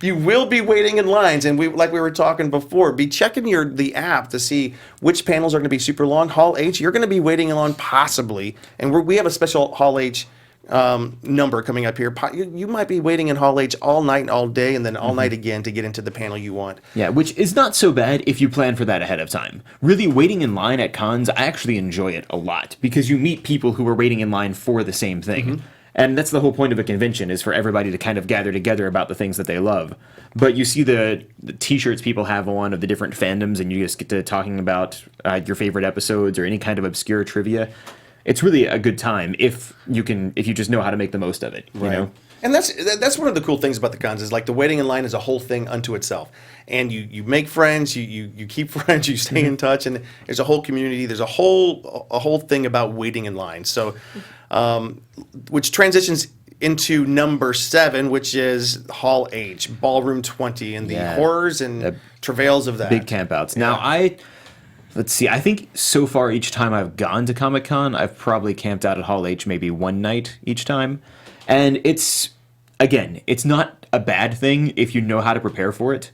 you will be waiting in lines, and like we were talking before, be checking the app to see which panels are going to be super long. Hall H, you're going to be waiting in line possibly, and we have a special Hall H number coming up here. You might be waiting in Hall H all night and all day, and then all night again to get into the panel you want.
Yeah, which is not so bad if you plan for that ahead of time. Really, waiting in line at cons, I actually enjoy it a lot, because you meet people who are waiting in line for the same thing. And that's the whole point of a convention, is for everybody to kind of gather together about the things that they love. But you see the t-shirts people have on of the different fandoms, and you just get to talking about your favorite episodes or any kind of obscure trivia. It's really a good time if you just know how to make the most of it. You know?
And that's one of the cool things about the cons, is like the waiting in line is a whole thing unto itself. And you make friends, you keep friends, you stay in touch, and there's a whole community. There's a whole thing about waiting in line. So, which transitions into number 7, which is Hall H, Ballroom 20, and the horrors and travails of that.
Big campouts. Now, let's see, I think so far each time I've gone to Comic-Con, I've probably camped out at Hall H maybe one night each time. And it's not a bad thing if you know how to prepare for it.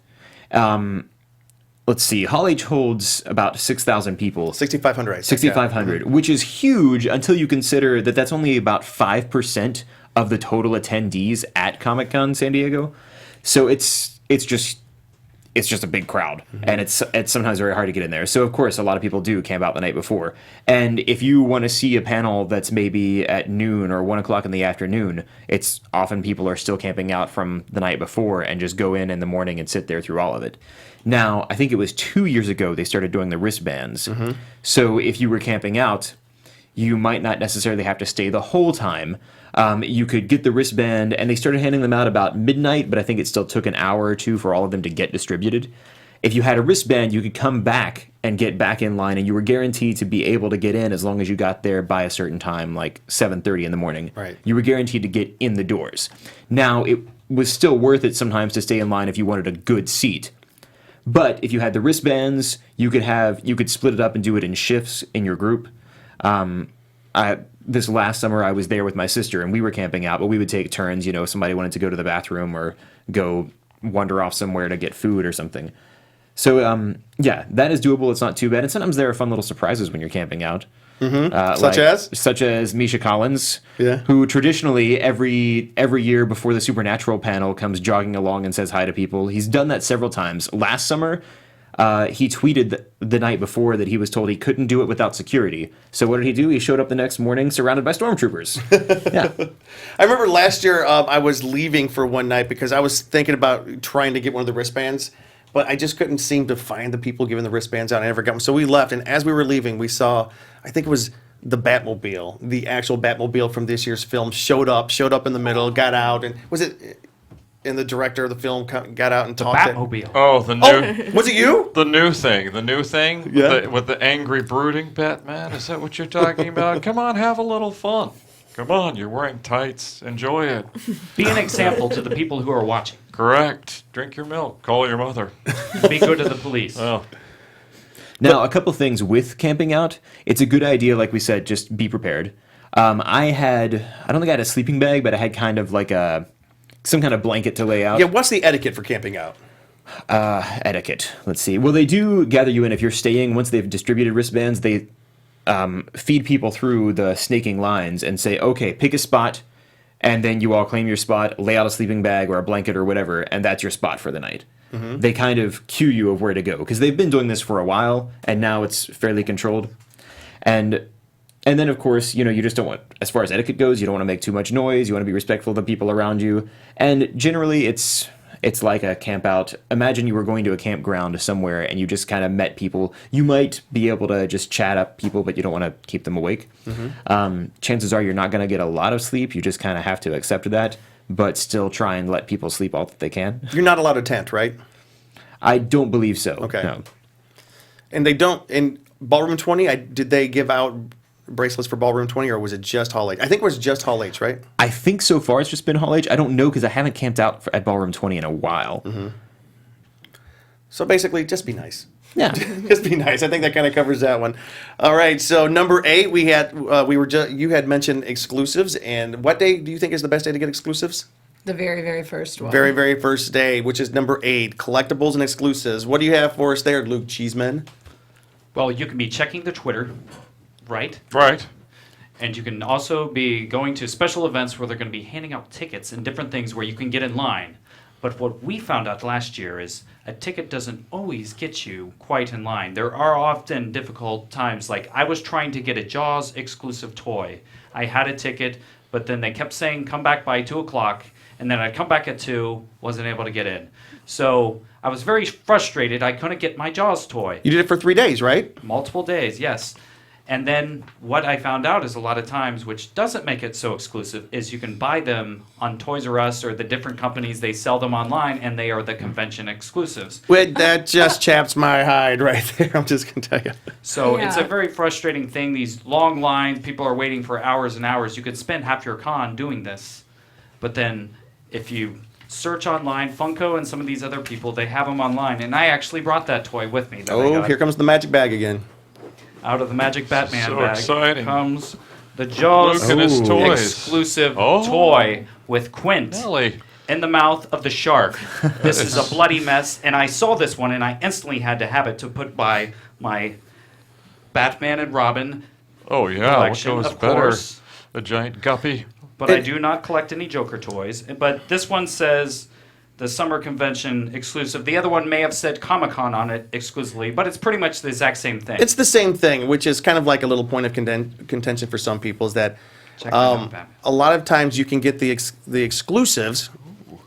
Let's see, Hall H holds about 6,000 people.
6,500, I think.
6,500, which is huge until you consider that that's only about 5% of the total attendees at Comic-Con San Diego. So it's just a big crowd, and it's sometimes very hard to get in there. So of course, a lot of people do camp out the night before. And if you want to see a panel that's maybe at noon or 1 o'clock in the afternoon, it's often people are still camping out from the night before and just go in the morning and sit there through all of it. Now, I think it was 2 years ago they started doing the wristbands. So if you were camping out, you might not necessarily have to stay the whole time. You could get the wristband, and they started handing them out about midnight, but I think it still took an hour or two for all of them to get distributed. If you had a wristband, you could come back and get back in line, and you were guaranteed to be able to get in as long as you got there by a certain time, like 7:30 in the morning.
Right.
You were guaranteed to get in the doors. Now, it was still worth it sometimes to stay in line if you wanted a good seat. But if you had the wristbands, you could split it up and do it in shifts in your group. This last summer, I was there with my sister, and we were camping out, but we would take turns. You know, if somebody wanted to go to the bathroom or go wander off somewhere to get food or something. So, that is doable. It's not too bad. And sometimes there are fun little surprises when you're camping out. Such as Misha Collins, who traditionally every year before the Supernatural panel comes jogging along and says hi to people. He's done that several times. Last summer, he tweeted the night before that he was told he couldn't do it without security. So what did he do? He showed up the next morning surrounded by stormtroopers.
I remember last year I was leaving for one night because I was thinking about trying to get one of the wristbands, but I just couldn't seem to find the people giving the wristbands out. I never got them. So we left, and as we were leaving, we saw, I think it was the Batmobile, the actual Batmobile from this year's film, showed up in the middle, got out, and was it... And the director of the film got out and talked.
Batmobile.
Oh, the new.
Was it you?
The new thing.
Yeah.
With the angry, brooding Batman. Is that what you're talking about? Come on, have a little fun. Come on, you're wearing tights. Enjoy it.
Be an example to the people who are watching.
Correct. Drink your milk. Call your mother.
Be good to the police.
Oh.
Now, a couple things with camping out. It's a good idea, like we said, just be prepared. I don't think I had a sleeping bag, but I had kind of like some kind of blanket to lay out.
Yeah, what's the etiquette for camping out?
Etiquette. Let's see. Well, they do gather you in if you're staying. Once they've distributed wristbands, they feed people through the snaking lines and say, okay, pick a spot. and then you all claim your spot, lay out a sleeping bag or a blanket or whatever, and that's your spot for the night. They kind of cue you of where to go because they've been doing this for a while, and now it's fairly controlled. And then, of course, you just don't want, as far as etiquette goes, you don't want to make too much noise. You want to be respectful of the people around you. And generally, it's like a camp out. Imagine you were going to a campground somewhere and you just kind of met people. You might be able to just chat up people, but you don't want to keep them awake. Chances are you're not going to get a lot of sleep. You just kind of have to accept that, but still try and let people sleep all that they can.
You're not allowed to tent, right?
I don't believe so.
Okay.
No.
And they don't, in Ballroom 20, did they give out bracelets for Ballroom 20, or was it just Hall H? I think it was just Hall H, right?
I think so far it's just been Hall H. I don't know because I haven't camped out at Ballroom 20 in a while.
So basically, just be nice.
Yeah.
Just be nice. I think that kind of covers that one. All right. So number 8, you had mentioned exclusives, and what day do you think is the best day to get exclusives?
The very, very first one.
Very, very first day, which is number 8, collectibles and exclusives. What do you have for us there, Luke Cheeseman?
Well, you can be checking the Twitter, right?
Right.
And you can also be going to special events where they're going to be handing out tickets and different things where you can get in line. But what we found out last year is a ticket doesn't always get you quite in line. There are often difficult times. Like I was trying to get a Jaws exclusive toy. I had a ticket, but then they kept saying come back by 2 o'clock. And then I'd come back at 2, wasn't able to get in. So I was very frustrated. I couldn't get my Jaws toy.
You did it for 3 days, right?
Multiple days, yes. And then what I found out is a lot of times, which doesn't make it so exclusive, is you can buy them on Toys R Us or the different companies. They sell them online, and they are the convention exclusives.
Wait, that just chaps my hide right there. I'm just going to tell you.
So it's a
Yeah.
very frustrating thing. These long lines, people are waiting for hours and hours. You could spend half your con doing this. But then if you search online, Funko and some of these other people, they have them online. And I actually brought that toy with me. That I
Oh,
got.
here comes the magic bag again.
Out of the Magic Batman
So
bag
exciting.
comes the Jaws
Look at his toys.
exclusive
Oh.
toy with Quint
Nelly.
in the mouth of the shark. This is a bloody mess, and I saw this one, and I instantly had to have it to put by my Batman and Robin
Oh, yeah. What
collection,
goes
of
better?
course.
A giant guppy.
But I do not collect any Joker toys. But this one says the summer convention exclusive. The other one may have said Comic-Con on it exclusively, but it's pretty much the exact same thing.
It's the same thing, which is kind of like a little point of contention for some people, is that
Check that out, Batman.
a lot of times you can get the exclusives,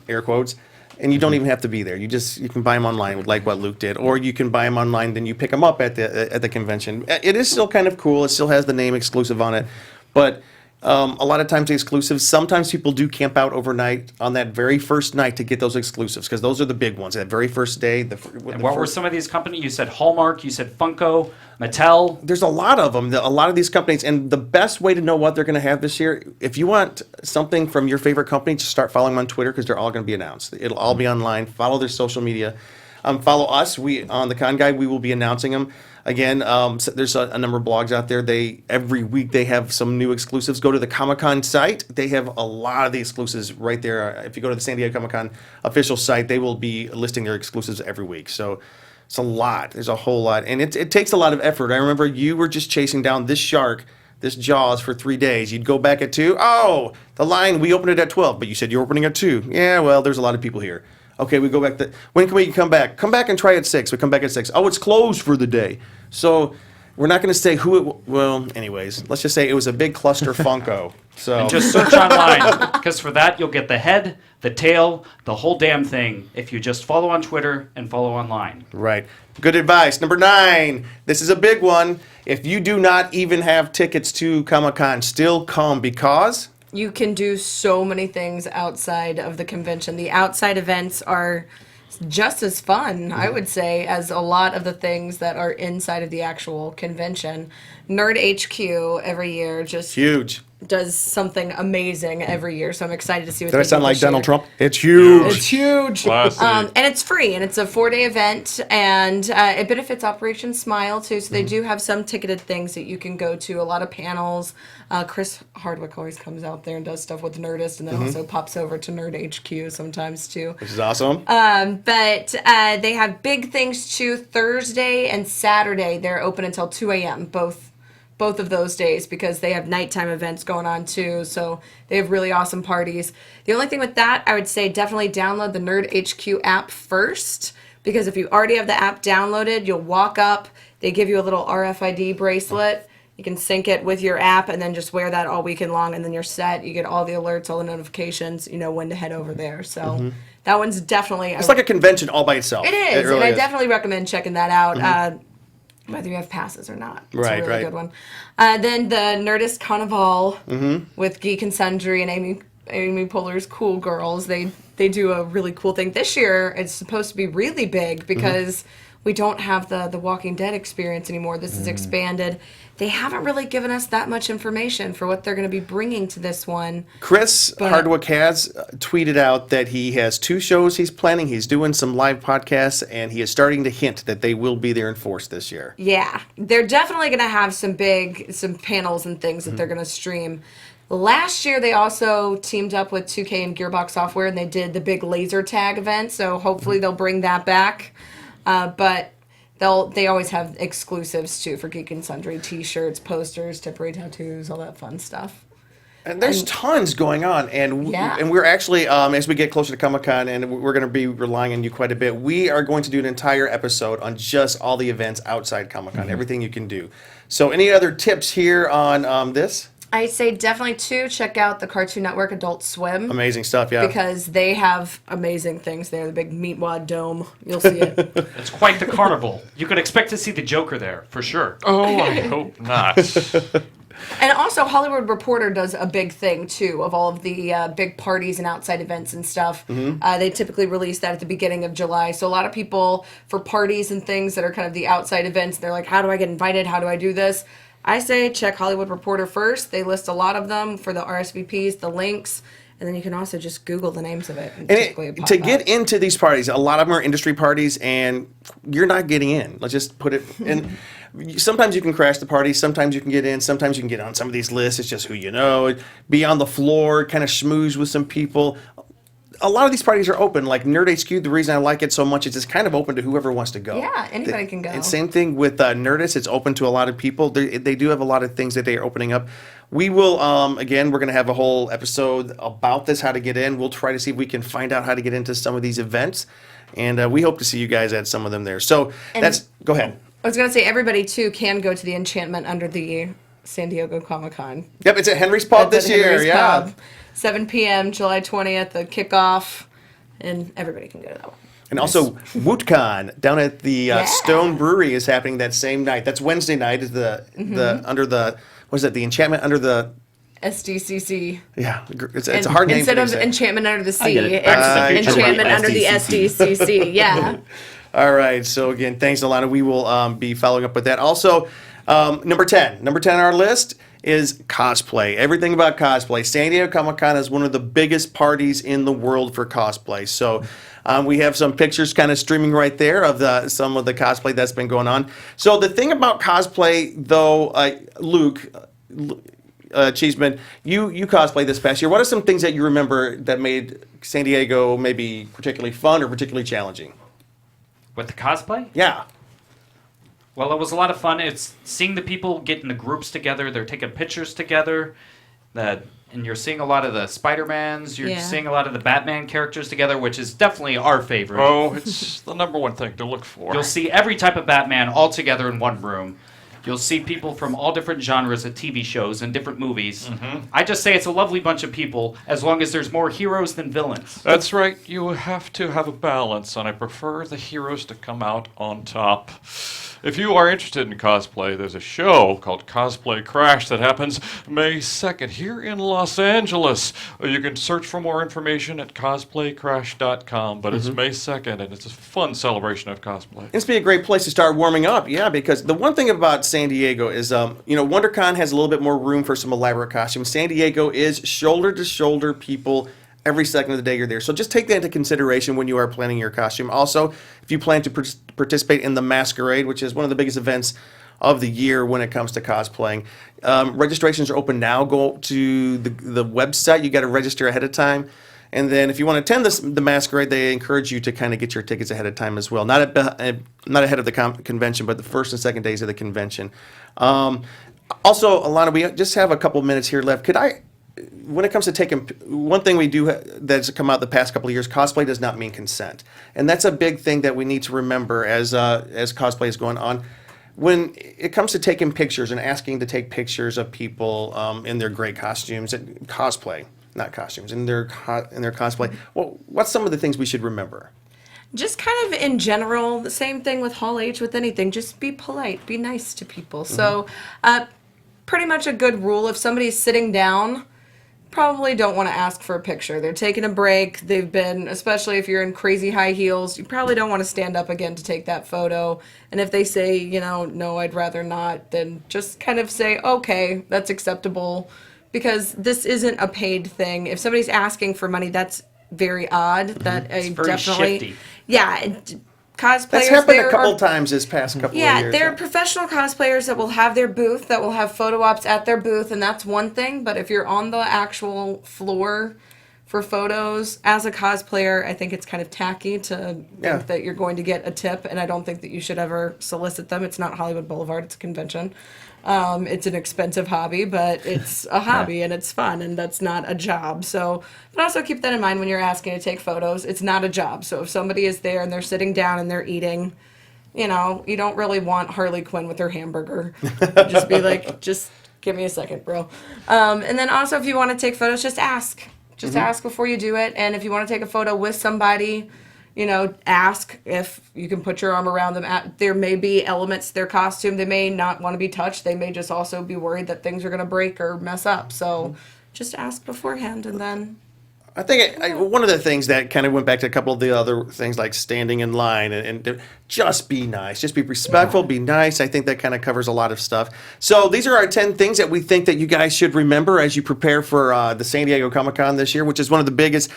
air quotes, and you don't even have to be there. You can buy them online, like what Luke did, or you can buy them online, then you pick them up at the convention. It is still kind of cool. It still has the name exclusive on it, but a lot of times the exclusives, sometimes people do camp out overnight on that very first night to get those exclusives, because those are the big ones. That very first day.
And what were some of these companies? You said Hallmark, you said Funko, Mattel.
There's a lot of them, a lot of these companies, and the best way to know what they're going to have this year, if you want something from your favorite company, just start following them on Twitter, because they're all going to be announced. It'll all be online. Follow their social media. Follow us. We on the Con Guide. We will be announcing them. Again, so there's a number of blogs out there. Every week they have some new exclusives. Go to the Comic-Con site. They have a lot of the exclusives right there. If you go to the San Diego Comic-Con official site, they will be listing their exclusives every week. So it's a lot. There's a whole lot. And it takes a lot of effort. I remember you were just chasing down this shark, this Jaws, for 3 days. You'd go back at 2. Oh, the line, we opened it at 12, but you said you're opening at 2. Yeah, well, there's a lot of people here. Okay, we go back. When can we come back? Come back and try at 6. We come back at 6. Oh, it's closed for the day. So we're not going to say who it. Well, anyways, let's just say it was a big cluster Funko. So
And just search online, because for that you'll get the head, the tail, the whole damn thing if you just follow on Twitter and follow online.
right. Good advice. Number 9. This is a big one. If you do not even have tickets to Comic-Con, still come, because
You can do so many things outside of the convention. The outside events are just as fun, I would say, as a lot of the things that are inside of the actual convention. Nerd HQ every year just
huge.
does something amazing every year, so I'm excited to see what
Did I
they
sound
do
like
this
Donald
year.
Trump? It's huge.
It's huge.
Classy.
And it's free, and it's a 4-day event, and it benefits Operation Smile, too, so they do have some ticketed things that you can go to, a lot of panels. Chris Hardwick always comes out there and does stuff with Nerdist, and then also pops over to Nerd HQ sometimes, too.
Which is awesome.
But they have big things, too. Thursday and Saturday, they're open until 2 a.m., both both of those days because they have nighttime events going on too. So they have really awesome parties. The only thing with that, I would say definitely download the Nerd HQ app first, because if you already have the app downloaded, you'll walk up, they give you a little RFID bracelet. You can sync it with your app and then just wear that all weekend long, and then you're set. You get all the alerts, all the notifications, you know when to head over there. So that one's definitely...
It's like a convention all by itself.
It is,
really
and I
is.
definitely recommend checking that out, whether you have passes or not. It's
Right,
a really
right.
good one. Then the Nerdist Carnival with Geek and Sundry and Amy Poehler's Cool Girls. They do a really cool thing. This year, it's supposed to be really big because we don't have the Walking Dead experience anymore. This is expanded. They haven't really given us that much information for what they're going to be bringing to this one.
Chris Hardwick has tweeted out that he has 2 shows he's planning. He's doing some live podcasts, and he is starting to hint that they will be there in force this year.
Yeah, they're definitely going to have some panels and things that they're going to stream. Last year, they also teamed up with 2K and Gearbox Software, and they did the big laser tag event, so hopefully they'll bring that back. But they always have exclusives, too, for Geek and Sundry, T-shirts, posters, temporary tattoos, all that fun stuff.
And there's tons going on, and
Yeah.
and we're actually, as we get closer to Comic-Con, and we're going to be relying on you quite a bit, we are going to do an entire episode on just all the events outside Comic-Con, everything you can do. So any other tips here on this?
I'd say definitely, too, check out the Cartoon Network Adult Swim.
Amazing stuff, yeah.
Because they have amazing things there. The big Meatwad Dome. You'll see it.
It's quite the carnival. You could expect to see the Joker there, for sure.
Oh, I hope not.
And also, Hollywood Reporter does a big thing, too, of all of the big parties and outside events and stuff. They typically release that at the beginning of July. So a lot of people, for parties and things that are kind of the outside events, they're like, how do I get invited? How do I do this? I say check Hollywood Reporter first. They list a lot of them for the RSVPs, the links, and then you can also just Google the names of it. And typically it pops
to
up.
get into these parties, a lot of them are industry parties, and you're not getting in. Let's just put it in. Sometimes you can crash the party, sometimes you can get in, sometimes you can get on some of these lists. It's just who you know. Be on the floor, kind of schmooze with some people. A lot of these parties are open. Like Nerd HQ, the reason I like it so much is it's kind of open to whoever wants to go.
Yeah, anybody can go.
And same thing with Nerdist. It's open to a lot of people. They do have a lot of things that they are opening up. We will, again, we're going to have a whole episode about this, how to get in. We'll try to see if we can find out how to get into some of these events. And we hope to see you guys at some of them there. So go ahead.
I was going to say, everybody, too, can go to the Enchantment under the San Diego Comic-Con.
Yep, it's at Henry's Pub
That's
this
at
year.
Henry's
Yeah.
Pub. 7 p.m., July 20th, the kickoff, and everybody can go to that one.
And also, WootCon down at the Stone Brewery is happening that same night. That's Wednesday night. Is the under the what is it? The Enchantment under the
SDCC.
yeah. It's a hard name.
Instead
for
of
these things.
Enchantment Under the Sea,
get it.
it's
Back
to the Future
Enchantment
with
Under the SDCC. Yeah.
All right. So again, thanks, Alana. We will be following up with that. Also, number 10 on our list is cosplay. Everything about cosplay. San Diego Comic-Con is one of the biggest parties in the world for cosplay. So we have some pictures kind of streaming right there of some of the cosplay that's been going on. So the thing about cosplay, though, Luke, Cheeseman, you cosplayed this past year. What are some things that you remember that made San Diego maybe particularly fun or particularly challenging?
With the cosplay?
Yeah.
Well, it was a lot of fun. It's seeing the people get in the groups together. They're taking pictures together. And you're seeing a lot of the Spider-Mans. You're
Yeah.
seeing a lot of the Batman characters together, which is definitely our favorite.
Oh, it's the number one thing to look for.
You'll see every type of Batman all together in one room. You'll see people from all different genres of TV shows and different movies. I just say it's a lovely bunch of people, as long as there's more heroes than villains.
That's right. You have to have a balance, and I prefer the heroes to come out on top. If you are interested in cosplay, there's a show called Cosplay Crash that happens May 2nd here in Los Angeles. You can search for more information at cosplaycrash.com, but it's May 2nd, and it's a fun celebration of cosplay.
It's be a great place to start warming up, yeah, because the one thing about San Diego is, WonderCon has a little bit more room for some elaborate costumes. San Diego is shoulder-to-shoulder people every second of the day you're there. So just take that into consideration when you are planning your costume. Also, if you plan to participate in the Masquerade, which is one of the biggest events of the year when it comes to cosplaying, registrations are open now. Go to the website. You got to register ahead of time. And then if you want to attend the Masquerade, they encourage you to kind of get your tickets ahead of time as well. Not ahead of the convention, but the first and second days of the convention. Also, Alana, we just have a couple minutes here left. When it comes to taking, one thing we do that's come out the past couple of years, cosplay does not mean consent, and that's a big thing that we need to remember as cosplay is going on. When it comes to taking pictures and asking to take pictures of people in their great costumes, cosplay, not costumes, in their cosplay, well, what's some of the things we should remember?
Just kind of in general, the same thing with Hall H with anything. Just be polite, be nice to people. So, pretty much a good rule. If somebody's sitting down, probably don't want to ask for a picture. They're taking a break. They've been, especially if you're in crazy high heels, you probably don't want to stand up again to take that photo. And if they say, no, I'd rather not, then just kind of say, okay, that's acceptable, because this isn't a paid thing. If somebody's asking for money, that's very odd. That
It's
I
very
definitely,
shifty.
yeah. Cosplayers,
That's happened
there
a couple
are-
times this past couple of years.
there are professional cosplayers that will have their booth, that will have photo ops at their booth, and that's one thing. But if you're on the actual floor for photos as a cosplayer, I think it's kind of tacky to think that you're going to get a tip, and I don't think that you should ever solicit them. It's not Hollywood Boulevard, it's a convention. It's an expensive hobby, but it's a hobby and it's fun, and that's not a job. So, but also keep that in mind when you're asking to take photos. It's not a job. So if somebody is there and they're sitting down and they're eating, you don't really want Harley Quinn with her hamburger. Just be like, just give me a second, bro. And then also, if you want to take photos, just ask. Just ask before you do it. And if you want to take a photo with somebody, ask if you can put your arm around them. There may be elements to their costume. They may not want to be touched. They may just also be worried that things are going to break or mess up. So just ask beforehand, and then...
I think one of the things that kind of went back to a couple of the other things, like standing in line and just be nice, just be respectful, be nice. I think that kind of covers a lot of stuff. So these are our 10 things that we think that you guys should remember as you prepare for the San Diego Comic-Con this year, which is one of the biggest,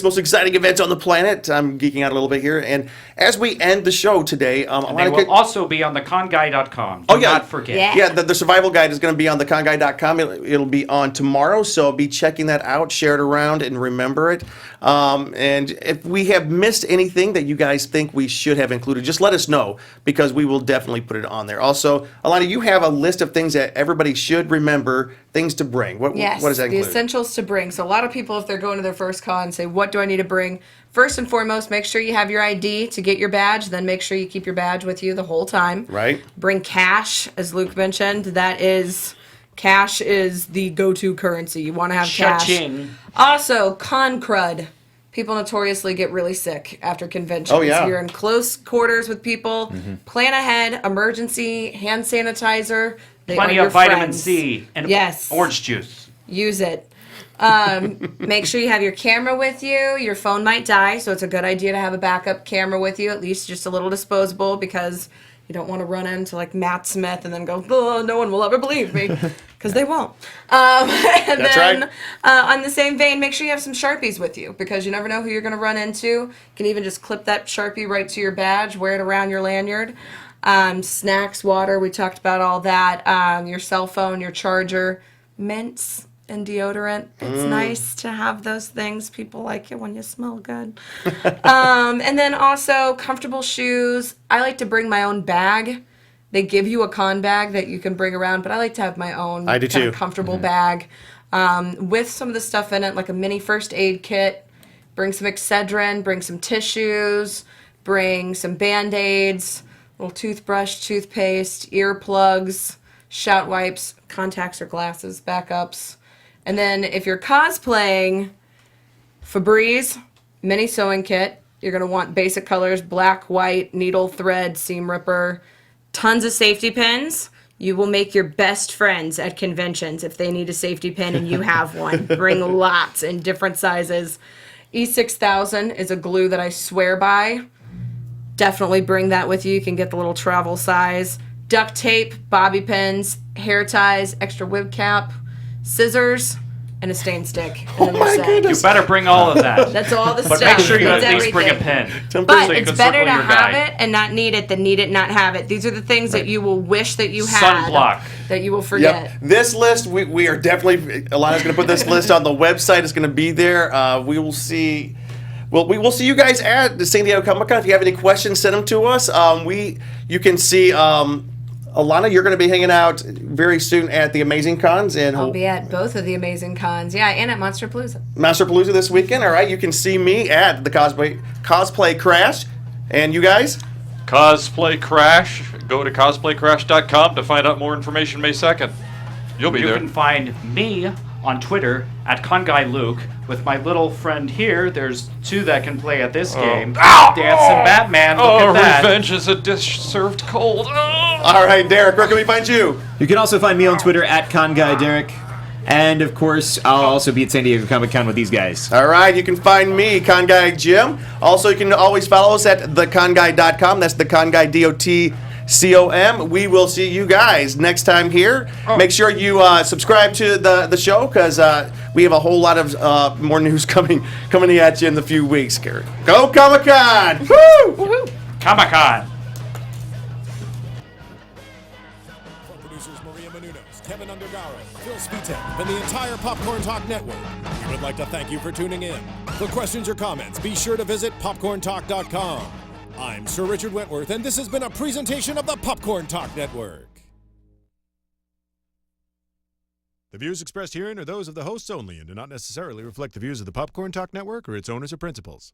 most exciting events on the planet. I'm geeking out a little bit here. And as we end the show today,
And they will also be on the conguy.com. Do not forget.
Yeah, the survival guide is going to be on the conguy.com. It'll be on tomorrow, so be checking that out, share it around, and remember it. And if we have missed anything that you guys think we should have included, just let us know, because we will definitely put it on there. Also, Alana, you have a list of things that everybody should remember, things to bring. What does that include?
The essentials to bring. So a lot of people, if they're going to their first con, say, what do I need to bring? First and foremost, make sure you have your ID to get your badge. Then make sure you keep your badge with you the whole time.
Right.
Bring cash, as Luke mentioned. Cash is the go-to currency. You want to have cash.
Cha-ching.
Also, con crud. People notoriously get really sick after conventions.
Oh, yeah.
You're in close quarters with people. Plan ahead. Emergency hand sanitizer. They
Plenty
are your
of vitamin
friends.
C and
Yes.
orange juice.
Use it. Make sure you have your camera with you. Your phone might die, so it's a good idea to have a backup camera with you, at least just a little disposable, because you don't want to run into like Matt Smith and then go, oh, no one will ever believe me, because they won't. And
That's
then,
right.
On the same vein, make sure you have some Sharpies with you, because you never know who you're going to run into. You can even just clip that Sharpie right to your badge, wear it around your lanyard. Snacks, water, we talked about all that. Your cell phone, your charger, mints and deodorant. It's nice to have those things. People like it when you smell good. And then also comfortable shoes. I like to bring my own bag. They give you a con bag that you can bring around, but I like to have my own
I do
kind
too.
of comfortable bag with some of the stuff in it, like a mini first aid kit. Bring some Excedrin, bring some tissues, bring some Band-Aids, little toothbrush, toothpaste, earplugs, shout wipes, contacts or glasses, backups. And then if you're cosplaying, Febreze, mini sewing kit. You're going to want basic colors, black, white, needle, thread, seam ripper, tons of safety pins. You will make your best friends at conventions if they need a safety pin and you have one. Bring lots in different sizes. E6000 is a glue that I swear by. Definitely bring that with you. You can get the little travel size. Duct tape, bobby pins, hair ties, extra wig cap, scissors, and a stain stick. And then you're set.
You better bring all of that.
That's all the
But
stuff.
make sure you
It's
at least bring a
everything.
pen.
But
so you
it's
can
better
circle
to
your
have
guide.
it and not need it than need it and not have it. These are the things that you will wish that you had.
Sunblock.
That you will forget.
Yep. This list, we are definitely, Alana's going to put this list on the website. It's going to be there. We will see. Well, we will see you guys at the San Diego Comic-Con. If you have any questions, send them to us. You can see a Alana, you're going to be hanging out very soon at the Amazing Cons and
I'll be at both of the Amazing Cons, yeah, and at Monsterpalooza.
Masterpalooza this weekend. All right, you can see me at the Cosplay Crash. And you guys?
Cosplay Crash. Go to cosplaycrash.com to find out more information May 2nd. You'll be
You
there.
can find me on Twitter at ConGuyLuke. With my little friend here, there's two that can play at this game. Dancing Batman, look
Oh,
at that.
revenge is a dish served cold. Oh.
All right, Derek, where can we find you?
You can also find me on Twitter at ConGuyDerek. And of course, I'll also be at San Diego Comic Con with these guys.
All right, you can find me, Con Guy Jim. Also, you can always follow us at theconguy.com. That's theconguy.com. We will see you guys next time here. Make sure you subscribe to the show because we have a whole lot of more news coming at you in the few weeks. Go Comic Con! Woo!
Woohoo!
Comic-Con.
From producers Maria Menounos, Kevin Undergaro, Phil Spitek, and the entire Popcorn Talk Network, we would like to thank you for tuning in. For questions or comments, be sure to visit popcorntalk.com. I'm Sir Richard Wentworth, and this has been a presentation of the Popcorn Talk Network. The views expressed herein are those of the hosts only and do not necessarily reflect the views of the Popcorn Talk Network or its owners or principals.